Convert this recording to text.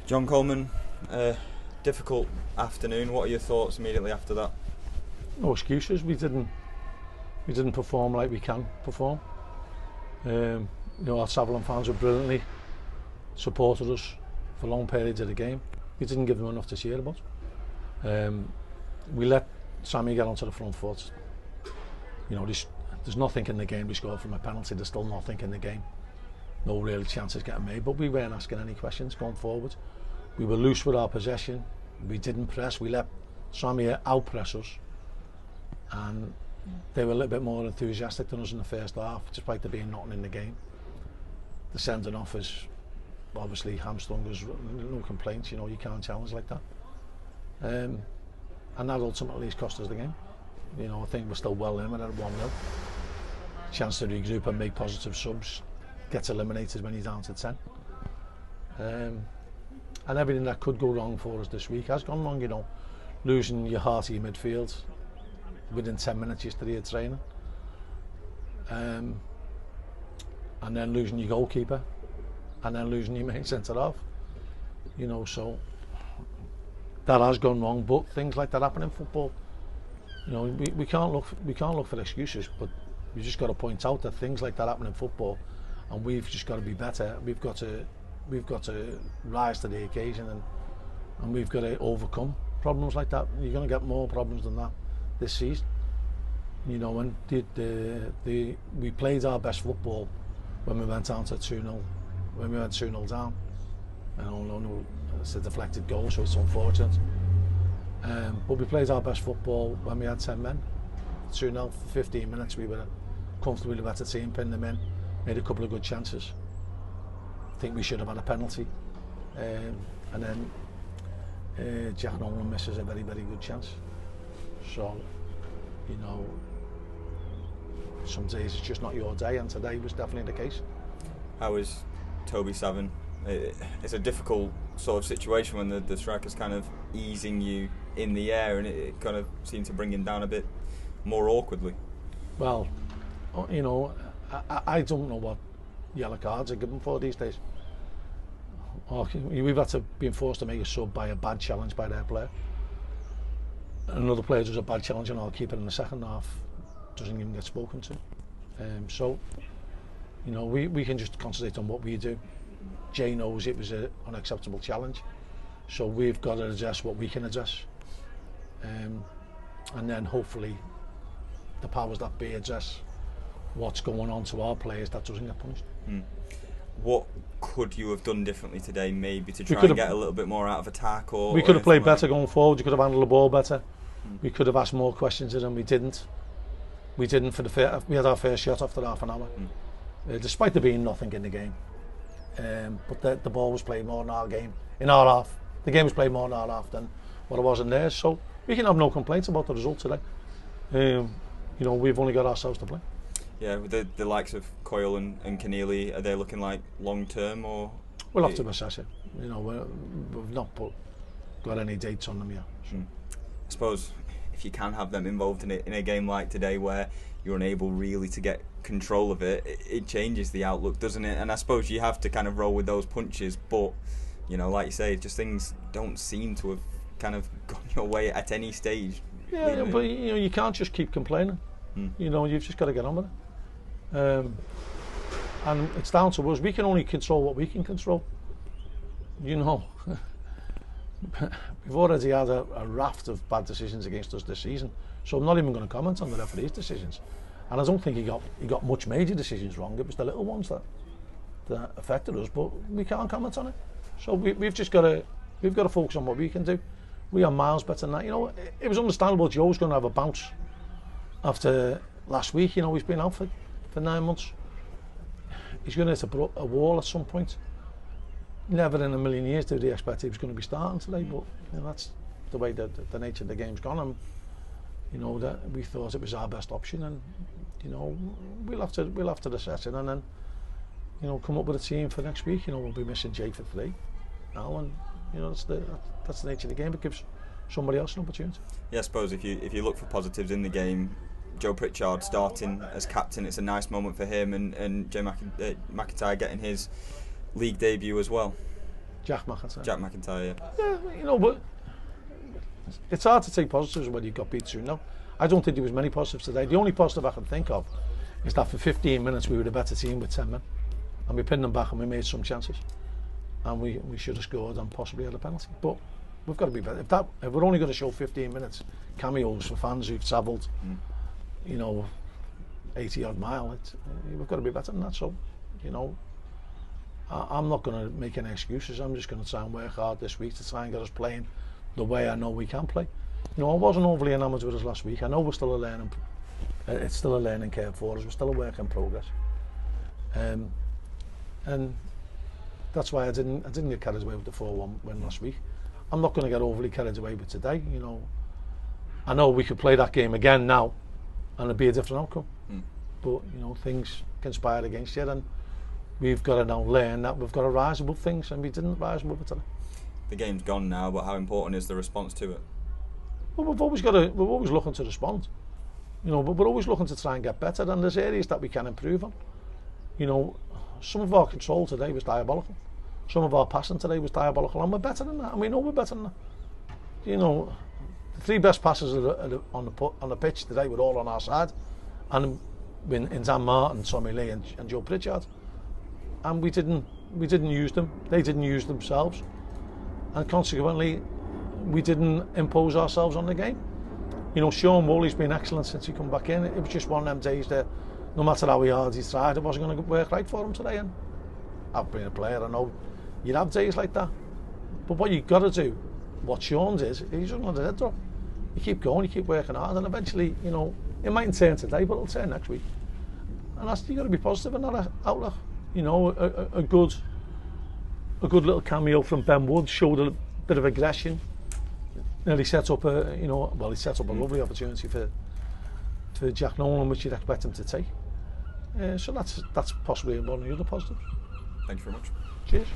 John Coleman, difficult afternoon. What are your thoughts immediately after that? No excuses. We didn't perform like we can perform. Our Sutherland fans were brilliantly supported us for long periods of the game. We didn't give them enough to cheer about. We let Sammy get onto the front foot. There's nothing in the game. We scored from a penalty. There's still nothing in the game. No real chances getting made. But we weren't asking any questions going forward. We were loose with our possession. We didn't press. We let Sammy out-press us. And they were a little bit more enthusiastic than us in the first half, despite there being nothing in the game. The sending off is obviously hamstrung us, no complaints, you can't challenge like that. And that ultimately has cost us the game. I think we're still well in at 1-0. Chance to regroup and make positive subs, gets eliminated when he's down to 10. And everything that could go wrong for us this week has gone wrong, losing your heart of your midfield within 10 minutes yesterday at training. And then losing your goalkeeper, and then losing your main centre-half. So that has gone wrong, but things like that happen in football. We can't look for excuses, but we just got to point out that things like that happen in football, and we've just got to be better. We've got to rise to the occasion, and we've got to overcome problems like that. You're going to get more problems than that this season. And we played our best football when we went down to 2-0. When we went 2-0 down, no, it's a deflected goal, so it's unfortunate. But we played our best football when we had 10 men. 2-0 for 15 minutes, we were comfortably the better team, pinned them in, made a couple of good chances. I think we should have had a penalty. And then Jack Nolan misses a very, very good chance. So, some days it's just not your day, and today was definitely the case. How is Toby Savin? It's a difficult sort of situation when the striker's kind of easing you in the air, and it kind of seemed to bring him down a bit more awkwardly. Well, I don't know what yellow cards are given for these days. We've had to be forced to make a sub by a bad challenge by their player. Another player does a bad challenge and our keeper in the second half doesn't even get spoken to. So, we can just concentrate on what we do. Jay knows it was an unacceptable challenge, so we've got to address what we can address, and then hopefully the powers that be address what's going on to our players that doesn't get punished. What could you have done differently today, maybe to try and get a little bit more out of attack? Or we could have played better going forward. You could have handled the ball better. We could have asked more questions of them. We didn't. We didn't we had our first shot after half an hour, despite there being nothing in the game. But the ball was played more in our game, in our half. The game was played more in our half than what it was in theirs. So we can have no complaints about the result today. We've only got ourselves to blame. Yeah, with the likes of Coley and Keneally, are they looking like long term, or? We'll have to assess it. We've not got any dates on them yet. So. I suppose if you can have them involved in a game like today where you're unable really to get control of it changes the outlook, doesn't it? And I suppose you have to kind of roll with those punches, but like you say, just things don't seem to have kind of gone your way at any stage. Yeah, but you can't just keep complaining. You've just got to get on with it. And it's down to us. We can only control what we can control. We've already had a raft of bad decisions against us this season, so I'm not even going to comment on the referee's decisions. And I don't think he got much major decisions wrong. It was the little ones that affected us, but we can't comment on it. So we've got to focus on what we can do. We are miles better than that. It was understandable Joe's going to have a bounce after last week. He's been out for 9 months. He's going to hit a wall at some point. Never in a million years did we expect he was going to be starting today, but that's the way the nature of the game's gone. And that we thought it was our best option, and we'll have to assess it, and then come up with a team for next week. We'll be missing Jake for 3 now, and that's the nature of the game. It gives somebody else an opportunity. Yeah, I suppose if you look for positives in the game, Joe Pritchard starting as captain, it's a nice moment for him, and Jay McIntyre getting his league debut as well. Jack McIntyre. Jack McIntyre. Yeah, but it's hard to take positives when you got beat 2-0. I don't think there was many positives today. The only positive I can think of is that for 15 minutes we were the better team with 10 men, and we pinned them back and we made some chances, and we should have scored and possibly had a penalty. But we've got to be better. If we're only going to show 15 minutes cameos for fans who've travelled, 80 odd mile, we've got to be better than that. So, I'm not going to make any excuses. I'm just going to try and work hard this week to try and get us playing the way I know we can play. I wasn't overly enamoured with us last week. I know we're still it's still a learning curve for us. We're still a work in progress, and that's why I didn't get carried away with the 4-1 win last week. I'm not going to get overly carried away with today. I know we could play that game again now, and it'd be a different outcome. But things conspire against you, and we've got to now learn that we've got to rise above things, and we didn't rise above it today. The game's gone now, but how important is the response to it? Well, we're always looking to respond, but we're always looking to try and get better, and there's areas that we can improve on. Some of our control today was diabolical. Some of our passing today was diabolical, and we're better than that, and we know we're better than that. The 3 best passes on the pitch today were all on our side, and in Dan Martin, Tommy Lee, and Joe Pritchard, and we didn't use them. They didn't use themselves, and consequently, we didn't impose ourselves on the game. Sean Woolley's been excellent since he come back in. It was just one of them days that no matter how hard he tried, it wasn't going to work right for him today. And I've been a player, I know you'd have days like that. But what you've got to do, what Sean's is, he's just let his head drop. You keep going, you keep working hard, and eventually, it mightn't turn today, but it'll turn next week. And you've got to be positive in that outlook. A good little cameo from Ben Wood showed a bit of aggression. Nearly set up he set up a lovely opportunity for Jack Nolan, which you'd expect him to take. So that's possibly one of the other positives. Thank you very much. Cheers.